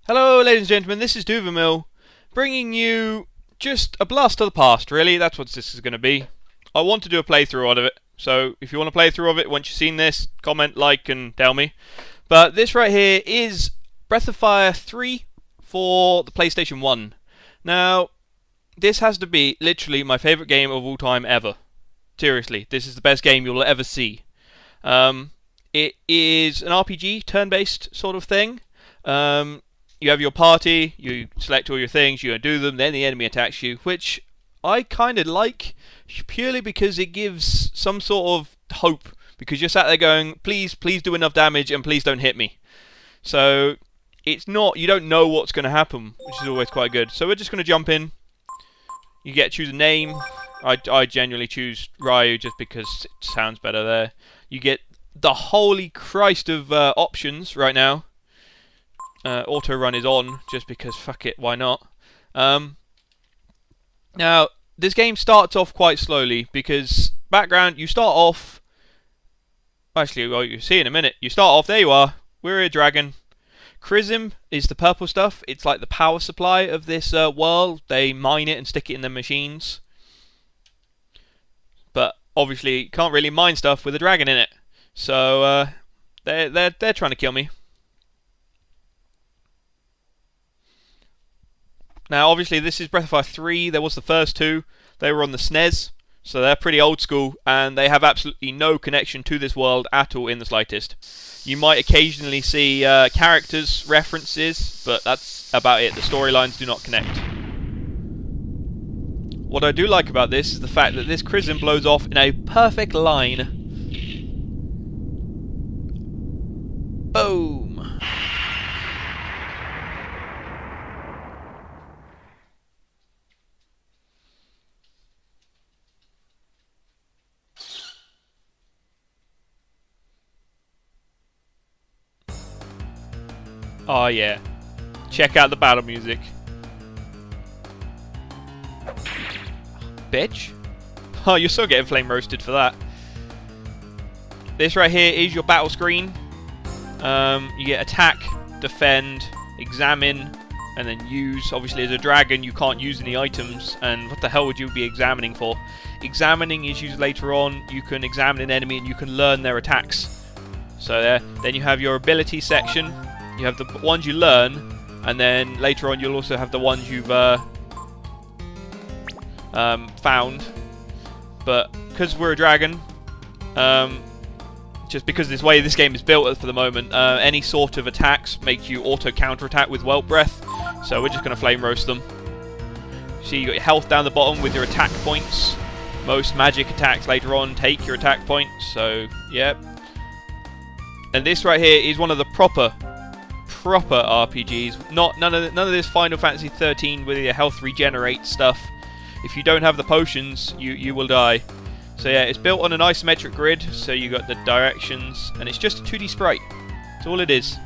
Hello, ladies and gentlemen, this is Duvermill, bringing you just a blast of the past, really. That's what this is going to be. I want to do a playthrough out of it, so if you want a playthrough of it, once you've seen this, comment, like, and tell me. But this right here is Breath of Fire 3 for the PlayStation 1. Now, this has to be literally my favourite game of all time ever. Seriously, this is the best game you'll ever see. It is an RPG, turn-based sort of thing. You have your party, you select all your things, you do them, then the enemy attacks you, which I kind of like, purely because it gives some sort of hope, because you're sat there going, please do enough damage and please don't hit me. So, it's not, you don't know what's going to happen, which is always quite good. So we're just going to jump in. You get to choose a name. I genuinely choose Ryu just because it sounds better there. You get the holy Christ of options right now. Auto run is on just because fuck it, why not? Now this game starts off quite slowly because background. You start off. Actually, well, you see in a minute. You start off. There you are. We're a dragon. Chrism is the purple stuff. It's like the power supply of this world. They mine it and stick it in their machines. But obviously, can't really mine stuff with a dragon in it. So they're trying to kill me. Now, obviously, this is Breath of Fire 3. There was the first two. They were on the SNES, so they're pretty old school, and they have absolutely no connection to this world at all in the slightest. You might occasionally see characters, references, but that's about it. The storylines do not connect. What I do like about this is the fact that this Chrism blows off in a perfect line. Boom! Oh yeah, check out the battle music. Bitch. Oh, you're still getting flame roasted for that. This right here is your battle screen. You get attack, defend, examine, and then use. Obviously as a dragon you can't use any items, and what the hell would you be examining for? Examining is used later on. You can examine an enemy and you can learn their attacks. So then you have your ability section. You have the ones you learn, and then later on you'll also have the ones you've found. But because we're a dragon, just because this way this game is built for the moment, any sort of attacks make you auto counter-attack with Welt Breath. So we're just going to flame roast them. See, you got your health down the bottom with your attack points. Most magic attacks later on take your attack points. So, yep. And this right here is one of the proper RPGs. None of this Final Fantasy 13 with your health regenerate stuff. If you don't have the potions, you will die. So yeah, it's built on an isometric grid, so you got the directions, and it's just a 2D sprite. That's all it is.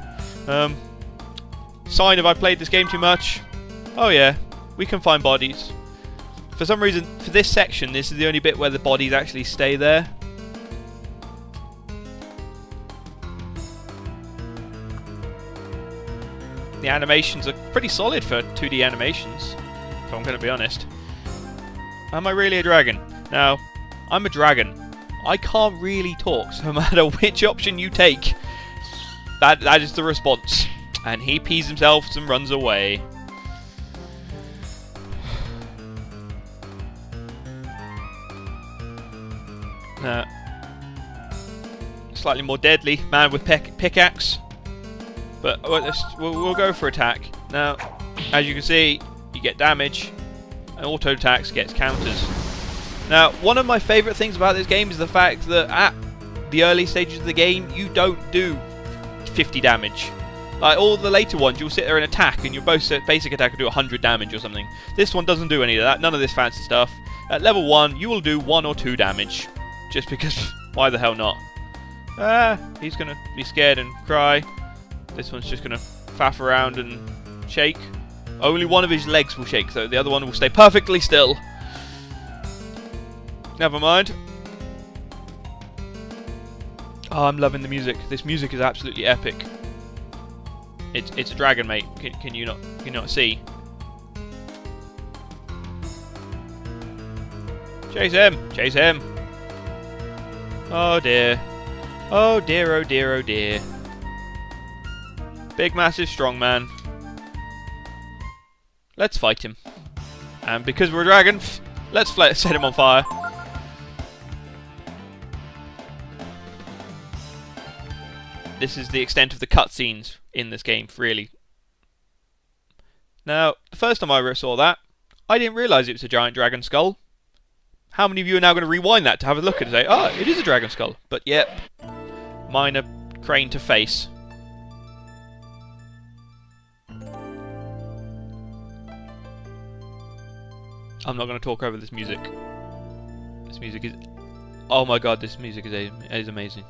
Sign of I played this game too much. Oh yeah, we can find bodies. For some reason, for this section, this is the only bit where the bodies actually stay there. The animations are pretty solid for 2D animations, if I'm going to be honest. Am I really a dragon? Now, I'm a dragon. I can't really talk, so no matter which option you take, that is the response. And he pees himself and runs away. Slightly more deadly man with pickaxe. But we'll go for attack. Now, as you can see, you get damage, and auto attacks gets counters. Now, one of my favourite things about this game is the fact that at the early stages of the game, you don't do 50 damage. Like all the later ones, you'll sit there and attack, and your basic attack will do 100 damage or something. This one doesn't do any of that, none of this fancy stuff. At level 1, you will do 1 or 2 damage. Just because, why the hell not? He's going to be scared and cry. This one's just going to faff around and shake. Only one of his legs will shake, though. The other one will stay perfectly still. Never mind. Oh, I'm loving the music. This music is absolutely epic. It's a dragon, mate. Can you not see? Chase him! Chase him! Oh dear. Oh dear, oh dear, oh dear. Big, massive, strong man. Let's fight him. And because we're a dragon, let's set him on fire. This is the extent of the cutscenes in this game, really. Now, the first time I ever saw that, I didn't realise it was a giant dragon skull. How many of you are now going to rewind that to have a look at it and say, oh, it is a dragon skull? But yep, minor crane to face. I'm not going to talk over this music. This music is... Oh my god, this music is amazing.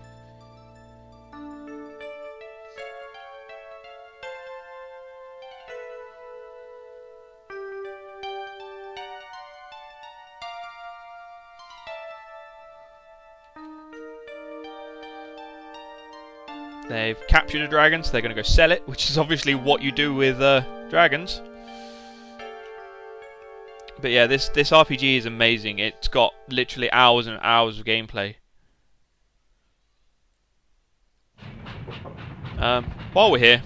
They've captured a dragon, so they're going to go sell it, which is obviously what you do with dragons. But yeah, this RPG is amazing. It's got literally hours and hours of gameplay. While we're here,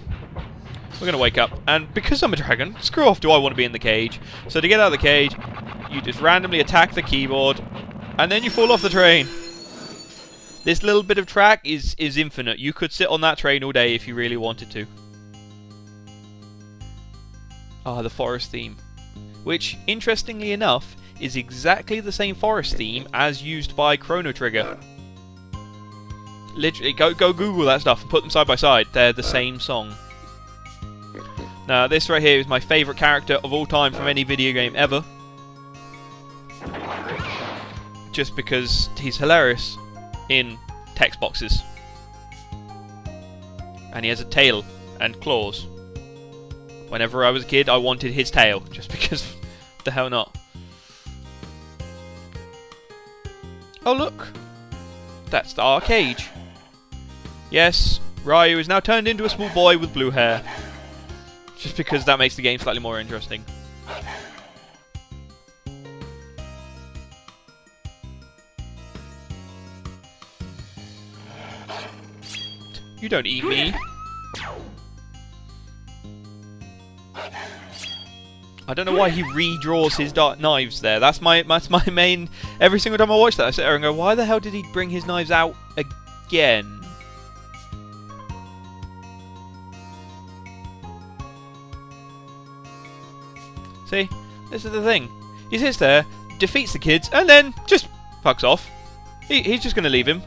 we're going to wake up. And because I'm a dragon, screw off do I want to be in the cage. So to get out of the cage, you just randomly attack the keyboard, and then you fall off the train. This little bit of track is infinite. You could sit on that train all day if you really wanted to. Ah, the forest theme. Which, interestingly enough, is exactly the same forest theme as used by Chrono Trigger. Literally, go Google that stuff and put them side by side. They're the same song. Now, this right here is my favourite character of all time from any video game ever. Just because he's hilarious in text boxes. And he has a tail and claws. Whenever I was a kid, I wanted his tail, just because, the hell not. Oh look! That's our cage. Yes, Ryu is now turned into a small boy with blue hair. Just because that makes the game slightly more interesting. You don't eat me. I don't know why he redraws his dark knives there. That's my main... Every single time I watch that, I sit there and go, why the hell did he bring his knives out again? See? This is the thing. He sits there, defeats the kids, and then just fucks off. He's just going to leave him.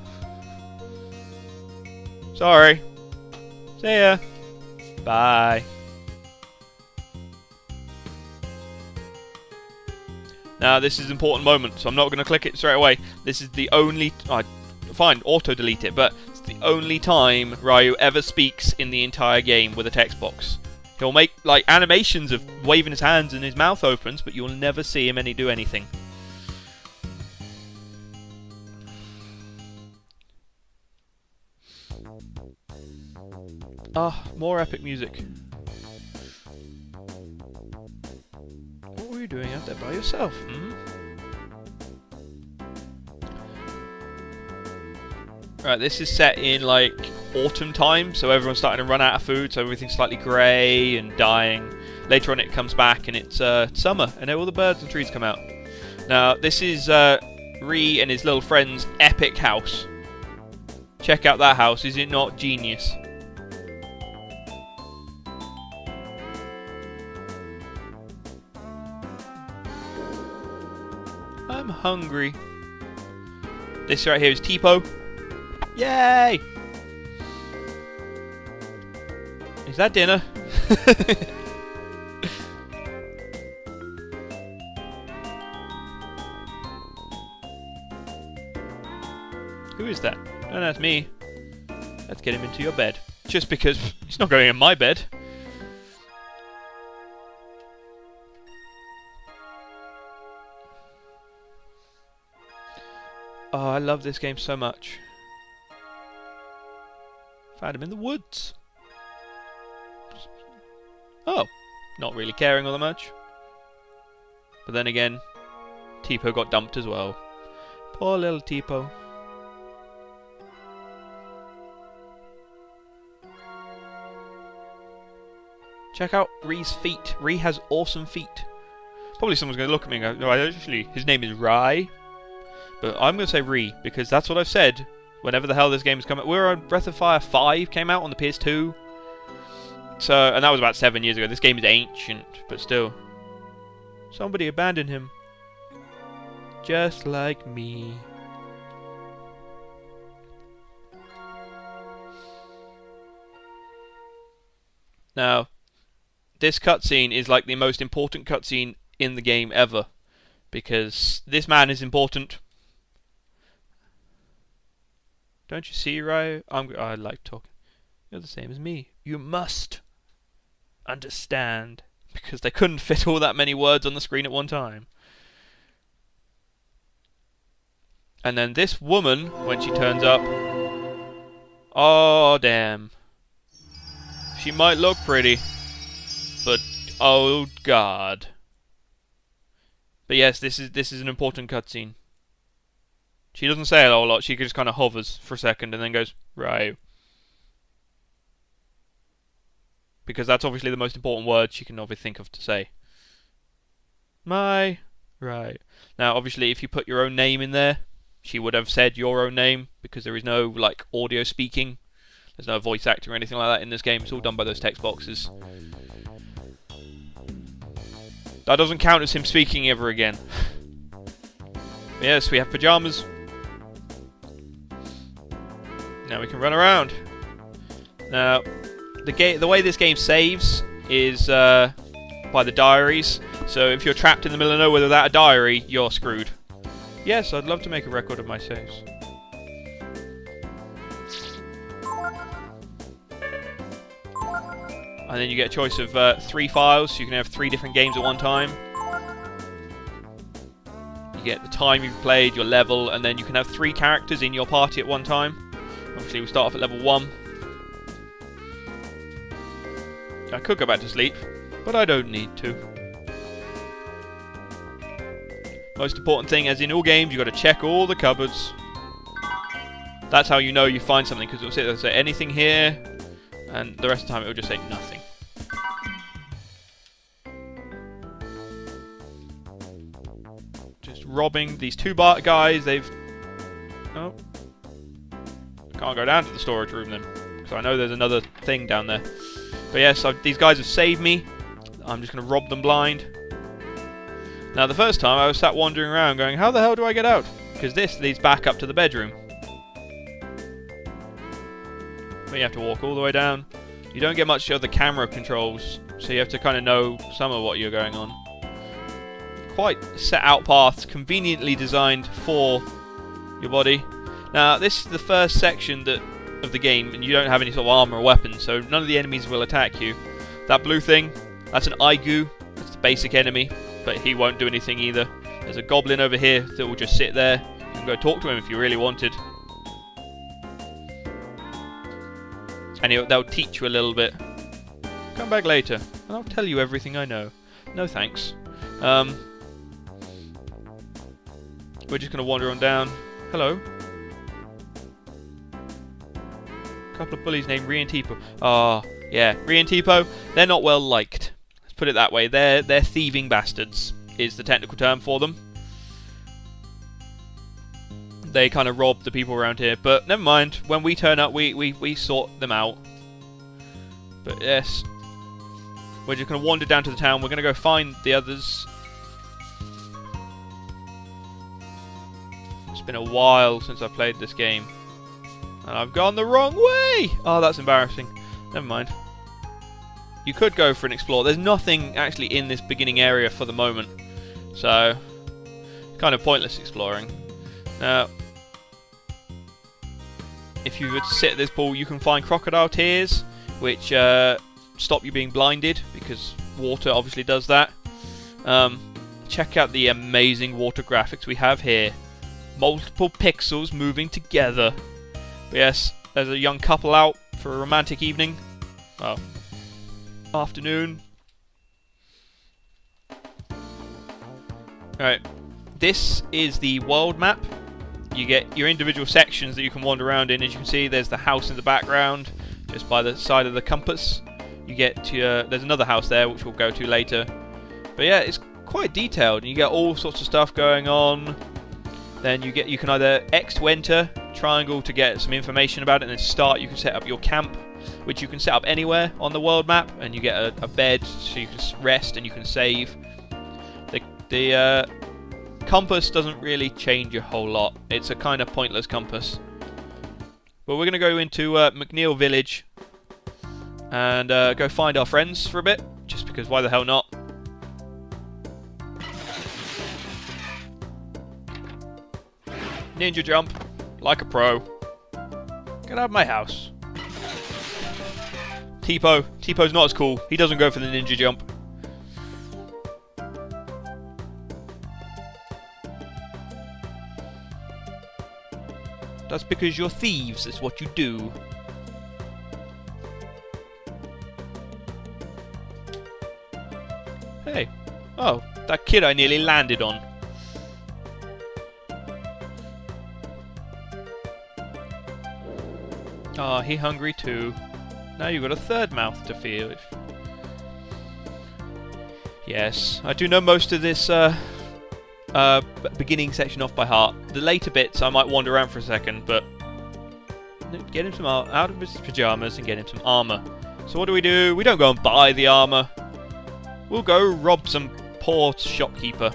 Sorry. See ya. Bye. Now, this is an important moment, so I'm not going to click it straight away. This is the only... fine, auto-delete it, but it's the only time Ryu ever speaks in the entire game with a text box. He'll make, like, animations of waving his hands and his mouth opens, but you'll never see him do anything. Ah, more epic music. What were you doing out there by yourself? Right, this is set in like autumn time, so everyone's starting to run out of food, so everything's slightly grey and dying. Later on it comes back and it's summer, and all the birds and trees come out. Now, this is Ree and his little friend's epic house. Check out that house, is it not genius? I'm hungry. This right here is Tipo. Yay! Is that dinner? Who is that? Oh, that's me. Let's get him into your bed. Just because he's not going in my bed. Oh, I love this game so much. Found him in the woods. Oh, not really caring all that much. But then again, Tipo got dumped as well. Poor little Tipo. Check out Ree's feet. Ree has awesome feet. Probably someone's going to look at me and go, no, actually, his name is Rai. But I'm going to say Ree, because that's what I've said whenever the hell this game's come out. We were on Breath of Fire 5, came out on the PS2. So, and that was about 7 years ago. This game is ancient, but still. Somebody abandoned him. Just like me. Now, this cutscene is like the most important cutscene in the game ever. Because this man is important. Don't you see, Rai? I like talking. You're the same as me. You must understand. Because they couldn't fit all that many words on the screen at one time. And then this woman, when she turns up... Oh, damn. She might look pretty. But, oh god. But yes, this is an important cutscene. She doesn't say a whole lot, she just kind of hovers for a second and then goes, right. Because that's obviously the most important word she can obviously think of to say. Right. Now, obviously, if you put your own name in there, she would have said your own name, because there is no, like, audio speaking. There's no voice acting or anything like that in this game. It's all done by those text boxes. That doesn't count as him speaking ever again. Yes, we have pajamas. Now we can run around. Now, the way this game saves is by the diaries. So if you're trapped in the middle of nowhere without a diary, you're screwed. Yes, I'd love to make a record of my saves. And then you get a choice of 3 files, so you can have 3 different games at one time. You get the time you've played, your level, and then you can have 3 characters in your party at one time. Obviously we start off at level 1. I could go back to sleep, but I don't need to. Most important thing, as in all games, you've got to check all the cupboards. That's how you know you find something, because it'll sit there and say anything here, and the rest of the time it'll just say nothing. Just robbing these 2 guys. They've... Oh. Can't go down to the storage room then, because I know there's another thing down there. But yes, these guys have saved me. I'm just going to rob them blind. Now the first time I was sat wandering around going, how the hell do I get out? Because this leads back up to the bedroom. But you have to walk all the way down. You don't get much of the camera controls, so you have to kind of know some of what you're going on. Quite set out paths, conveniently designed for your body. Now this is the first section of the game, and you don't have any sort of armor or weapons, so none of the enemies will attack you. That blue thing, that's an Aigu, that's the basic enemy, but he won't do anything either. There's a goblin over here that will just sit there. You can go talk to him if you really wanted. And they'll teach you a little bit. Come back later, and I'll tell you everything I know. No thanks. We're just going to wander on down. Hello. A couple of bullies named Ree and Tipo. Ah, yeah, Ree and Tipo, they're not well liked. Let's put it that way. They're thieving bastards, is the technical term for them. They kind of rob the people around here, but never mind. When we turn up, we sort them out. But yes, we're just going to wander down to the town. We're going to go find the others. It's been a while since I played this game. And I've gone the wrong way! Oh, that's embarrassing. Never mind. You could go for an explore. There's nothing actually in this beginning area for the moment. So, it's kind of pointless exploring. Now, if you were to sit at this pool, you can find crocodile tears, which stop you being blinded, because water obviously does that. Check out the amazing water graphics we have here. Multiple pixels moving together. But yes, there's a young couple out for a romantic evening. Well, afternoon. Alright, this is the world map. You get your individual sections that you can wander around in. As you can see, there's the house in the background, just by the side of the compass. You get to, there's another house there, which we'll go to later. But yeah, it's quite detailed, and you get all sorts of stuff going on. Then you can either X to enter, triangle to get some information about it, and then start. You can set up your camp, which you can set up anywhere on the world map, and you get a bed so you can rest and you can save. The compass doesn't really change a whole lot. It's a kind of pointless compass. But we're going to go into McNeil Village and go find our friends for a bit, just because why the hell not? Ninja jump, like a pro. Get out of my house. T-Po's not as cool. He doesn't go for the ninja jump. That's because you're thieves, it's what you do. Hey. Oh, that kid I nearly landed on. Ah, he hungry too. Now you've got a third mouth to feed. Yes, I do know most of this beginning section off by heart. The later bits I might wander around for a second, but get him some out of his pyjamas and get him some armor. So what do? We don't go and buy the armor. We'll go rob some poor shopkeeper.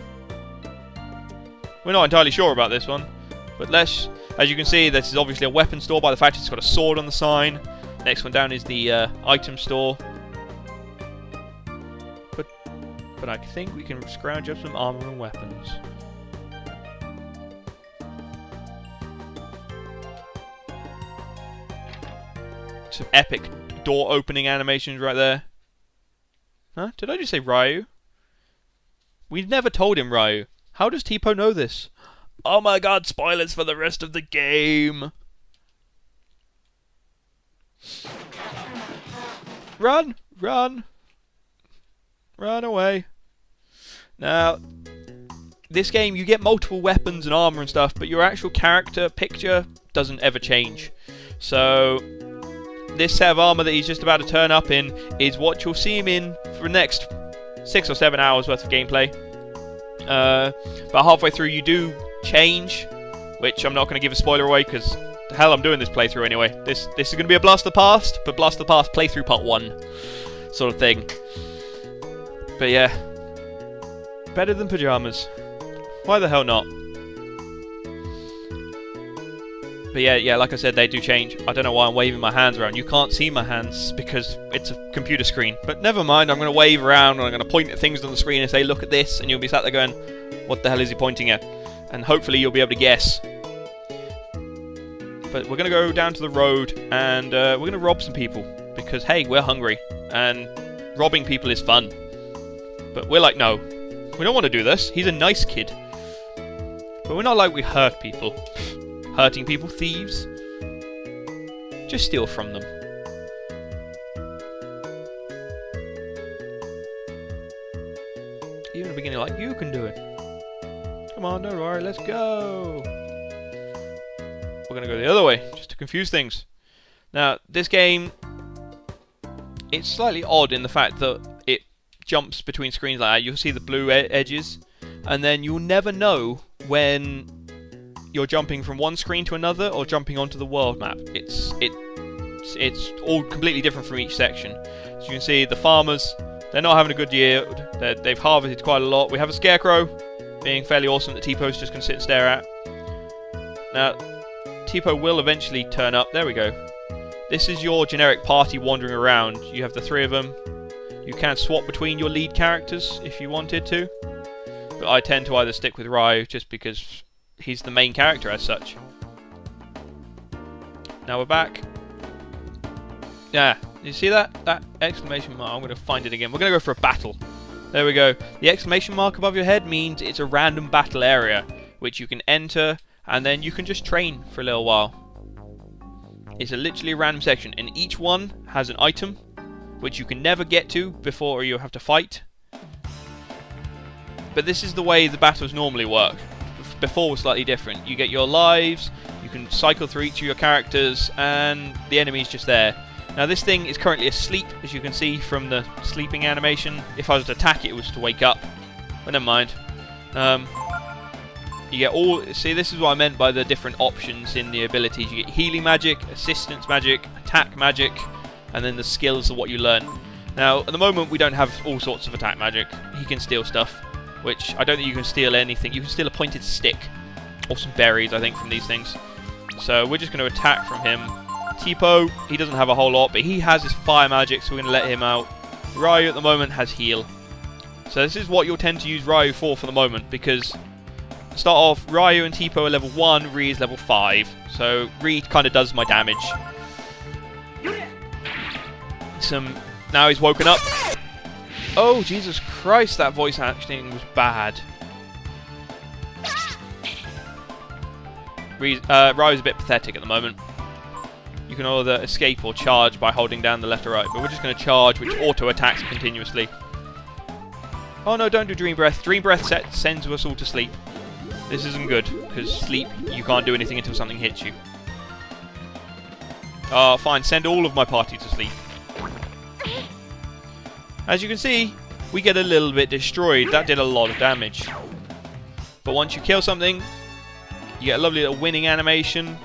We're not entirely sure about this one, but as you can see, this is obviously a weapon store by the fact it's got a sword on the sign. Next one down is the item store. But I think we can scrounge up some armor and weapons. Some epic door opening animations right there. Huh? Did I just say Ryu? We've never told him Ryu. How does T-Po know this? Oh my god, spoilers for the rest of the game! Run! Run! Run away. Now, this game, you get multiple weapons and armor and stuff, but your actual character picture doesn't ever change. So, this set of armor that he's just about to turn up in is what you'll see him in for the next 6 or 7 hours worth of gameplay. But halfway through you do change, which I'm not going to give a spoiler away because the hell I'm doing this playthrough anyway. This is going to be a Blast of the Past, but Blast of the Past playthrough part 1 sort of thing. But yeah, better than pyjamas. Why the hell not? But yeah, like I said, they do change. I don't know why I'm waving my hands around. You can't see my hands because it's a computer screen. But never mind, I'm going to wave around and I'm going to point at things on the screen and say, look at this, and you'll be sat there going, what the hell is he pointing at? And hopefully you'll be able to guess. But we're going to go down to the road and we're going to rob some people. Because, hey, we're hungry. And robbing people is fun. But we're like, no, we don't want to do this. He's a nice kid. But we're not like we hurt people. Hurting people, thieves. Just steal from them. Even at the beginning, like, you can do it. Come on, don't worry, let's go. We're going to go the other way, just to confuse things. Now, this game, it's slightly odd in the fact that it jumps between screens like that. You'll see the blue edges, and then you'll never know when you're jumping from one screen to another or jumping onto the world map. It's all completely different from each section. So you can see the farmers, they're not having a good yield. They've harvested quite a lot. We have a scarecrow, being fairly awesome, that T-Po's just going to sit and stare at. Now, T-Po will eventually turn up. There we go. This is your generic party wandering around. You have the 3 of them. You can swap between your lead characters if you wanted to. But I tend to either stick with Ryu just because he's the main character as such. Now we're back. Yeah, you see that? That exclamation mark. I'm going to find it again. We're going to go for a battle. There we go. The exclamation mark above your head means it's a random battle area, which you can enter, and then you can just train for a little while. It's literally a random section, and each one has an item, which you can never get to before you have to fight. But but this is the way the battles normally work. Before was slightly different. You get your lives, you can cycle through each of your characters, and the enemy's just there. Now this thing is currently asleep, as you can see from the sleeping animation. If I was to attack it, it was to wake up. But never mind. You get all... See, this is what I meant by the different options in the abilities. You get healing magic, assistance magic, attack magic, and then the skills of what you learn. Now, at the moment, we don't have all sorts of attack magic. He can steal stuff, which I don't think you can steal anything. You can steal a pointed stick, or some berries, I think, from these things. So we're just going to attack from him. Teepo, he doesn't have a whole lot, but he has his fire magic, so we're going to let him out. Ryu, at the moment, has heal. So this is what you'll tend to use Ryu for the moment, because... Start off, Ryu and Teepo are level 1, Ri is level 5. So Ri kind of does my damage. Now he's woken up. Oh, Jesus Christ, that voice acting was bad. Ryu's a bit pathetic at the moment. You can either escape or charge by holding down the left or right, but we're just going to charge, which auto-attacks continuously. Oh no, don't do Dream Breath. Dream Breath sends us all to sleep. This isn't good, because sleep, you can't do anything until something hits you. Fine, send all of my party to sleep. As you can see, we get a little bit destroyed. That did a lot of damage. But once you kill something, you get a lovely little winning animation.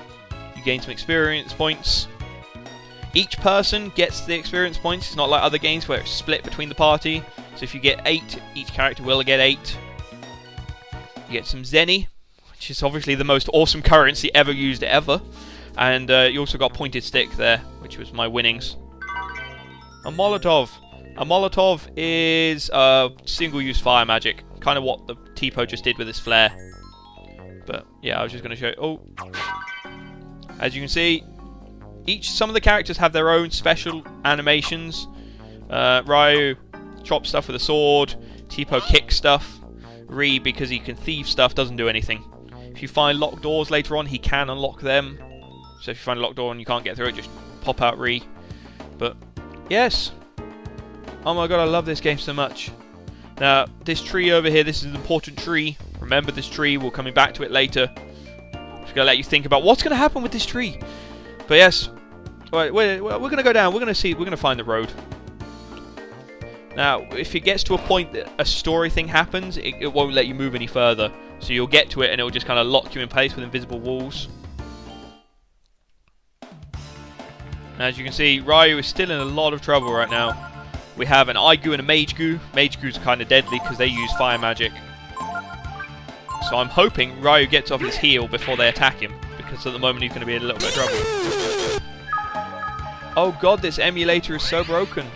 You gain some experience points. Each person gets the experience points. It's not like other games where it's split between the party. So if you get 8, each character will get 8. You get some Zenny, which is obviously the most awesome currency ever used ever. And you also got Pointed Stick there, which was my winnings. A Molotov. A Molotov is single-use fire magic. Kind of what the Teepo just did with his flare. But yeah, I was just going to show you. Oh. As you can see, some of the characters have their own special animations. Ryu chops stuff with a sword. Teepo kicks stuff. Ri, because he can thieve stuff, doesn't do anything. If you find locked doors later on, he can unlock them. So if you find a locked door and you can't get through it, just pop out Ri. But, yes. Oh my god, I love this game so much. Now, this tree over here, this is an important tree. Remember this tree, we're coming back to it later. I'm just going to let you think about what's going to happen with this tree. But yes, right, we're going to go down, we're going to find the road. Now, if it gets to a point that a story thing happens, it won't let you move any further. So you'll get to it and it will just kind of lock you in place with invisible walls. As you can see, Ryu is still in a lot of trouble right now. We have an Aigu and a Mage Gu. Mage Gu's are kind of deadly because they use fire magic. So I'm hoping Ryu gets off his heal before they attack him, because at the moment he's going to be in a little bit of trouble. Oh god, this emulator is so broken.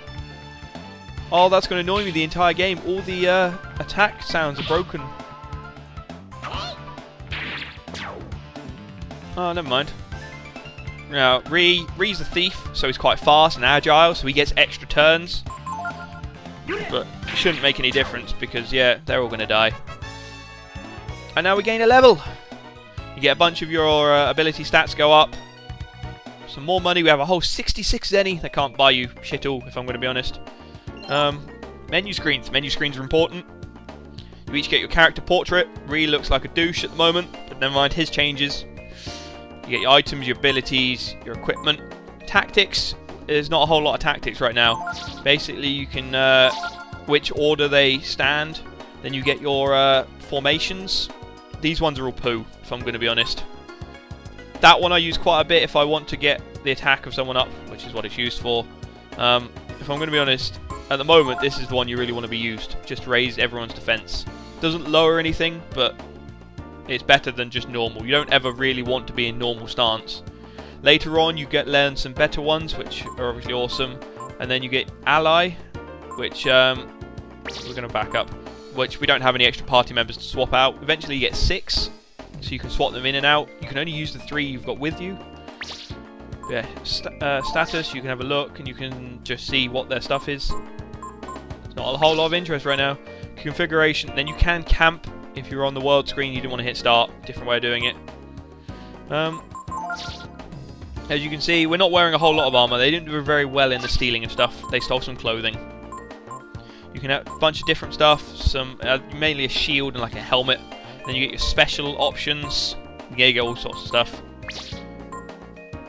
Oh, that's going to annoy me the entire game. All the attack sounds are broken. Oh, never mind. Now, Ri's a thief, so he's quite fast and agile, so he gets extra turns. But it shouldn't make any difference because, yeah, they're all going to die. And now we gain a level. You get a bunch of your ability stats go up. Some more money. We have a whole 66 zenny. That can't buy you shit all, if I'm going to be honest. Menu screens. Menu screens are important. You each get your character portrait. Ri looks like a douche at the moment, but never mind, his changes. You get your items, your abilities, your equipment. Tactics. There's not a whole lot of tactics right now. Basically, you can which order they stand. Then you get your formations. These ones are all poo, if I'm going to be honest. That one I use quite a bit if I want to get the attack of someone up, which is what it's used for. If I'm going to be honest, at the moment, this is the one you really want to be used. Just to raise everyone's defense. Doesn't lower anything, but it's better than just normal. You don't ever really want to be in normal stance. Later on, you learn some better ones, which are obviously awesome. And then you get Ally, which we're going to back up, which we don't have any extra party members to swap out. Eventually you get 6, so you can swap them in and out. You can only use the 3 you've got with you. Yeah, status, you can have a look and you can just see what their stuff is. It's not a whole lot of interest right now. Configuration, then you can camp if you're on the world screen, you don't want to hit start. Different way of doing it. As you can see, we're not wearing a whole lot of armor. They didn't do very well in the stealing of stuff. They stole some clothing. You You can have a bunch of different stuff, some mainly a shield and like a helmet. Then you get your special options. Yeah, you get all sorts of stuff.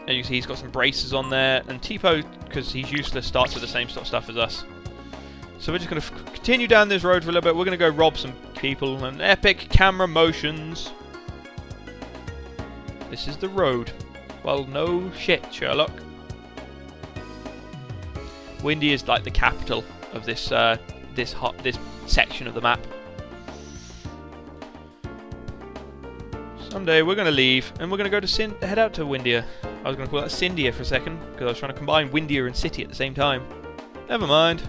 As you can see, he's got some braces on there, and Tipo, because he's useless, starts with the same sort of stuff as us. So we're just going to continue down this road for a little bit. We're going to go rob some people, and epic camera motions. This is the road. Well, no shit, Sherlock. Windy is like the capital of this this section of the map. Someday we're going to leave, and we're going to go to head out to Windia. I was going to call that Cindia for a second, because I was trying to combine Windia and City at the same time. Never mind.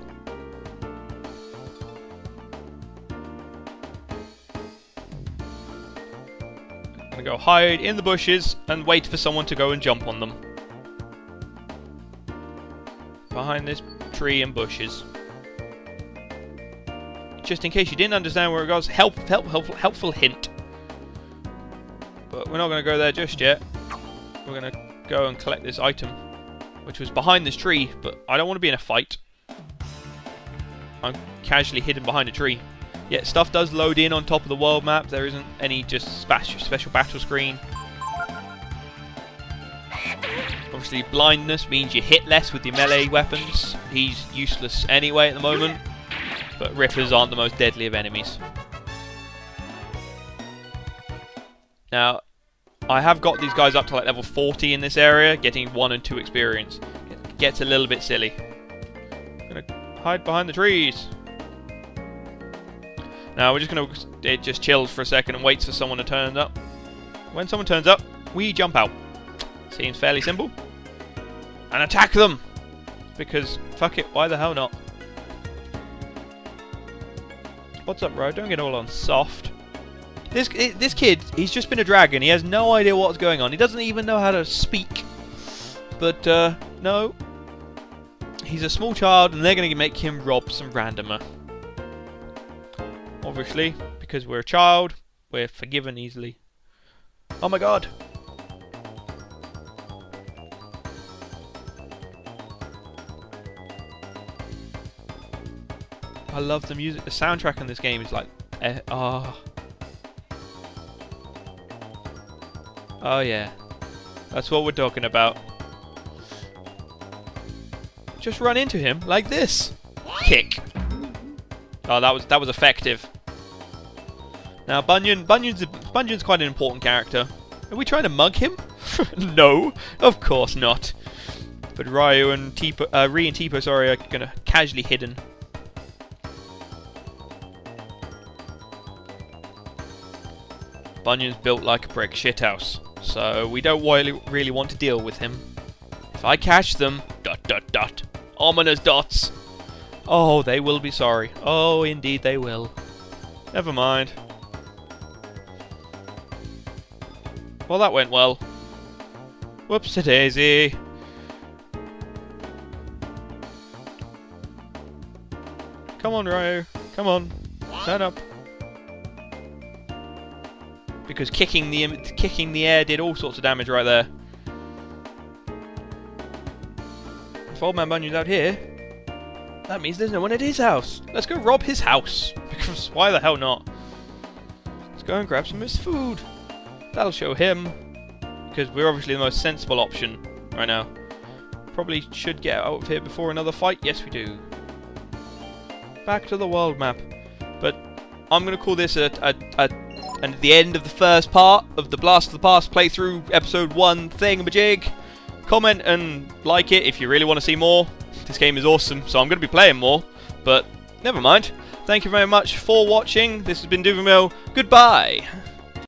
I'm going to go hide in the bushes and wait for someone to go and jump on them. Behind this tree and bushes. Just in case you didn't understand where it goes, helpful hint. But we're not going to go there just yet. We're going to go and collect this item, which was behind this tree, but I don't want to be in a fight. I'm casually hidden behind a tree. Yet stuff does load in on top of the world map. There isn't any just special battle screen. Obviously blindness means you hit less with your melee weapons. He's useless anyway at the moment, but Rippers aren't the most deadly of enemies. Now, I have got these guys up to like level 40 in this area, getting 1 and 2 experience. It gets a little bit silly. I'm gonna hide behind the trees. Now we're just gonna, it just chills for a second and waits for someone to turn up. When someone turns up, we jump out. Seems fairly simple. And attack them! Because, fuck it, why the hell not? What's up, bro? Don't get all on soft. This kid, he's just been a dragon. He has no idea what's going on. He doesn't even know how to speak. But, no. He's a small child, and they're going to make him rob some randomer. Obviously, because we're a child, we're forgiven easily. Oh my god! I love the music. The soundtrack in this game is like... Oh yeah, that's what we're talking about. Just run into him like this. Kick. Oh, that was effective. Now Bunyan's quite an important character. Are we trying to mug him? No, of course not. But Ryu and Tipo, Ri and Tipo, sorry, are gonna casually hidden. Bunyan's built like a brick shithouse, so we don't really want to deal with him. If I catch them, ... Ominous dots. Oh, they will be sorry. Oh, indeed they will. Never mind. Well, that went well. Whoops-a-daisy. Come on, Ryu. Come on. Turn up. Because kicking the air did all sorts of damage right there. If Old Man Bunyan's out here, that means there's no one at his house. Let's go rob his house. Because why the hell not? Let's go and grab some of his food. That'll show him. Because we're obviously the most sensible option right now. Probably should get out of here before another fight. Yes, we do. Back to the world map. But I'm going to call this and at the end of the first part of the Blast of the Past playthrough episode 1 thingamajig. Comment and like it if you really want to see more. This game is awesome, so I'm going to be playing more. But never mind. Thank you very much for watching. This has been Duvermill. Goodbye.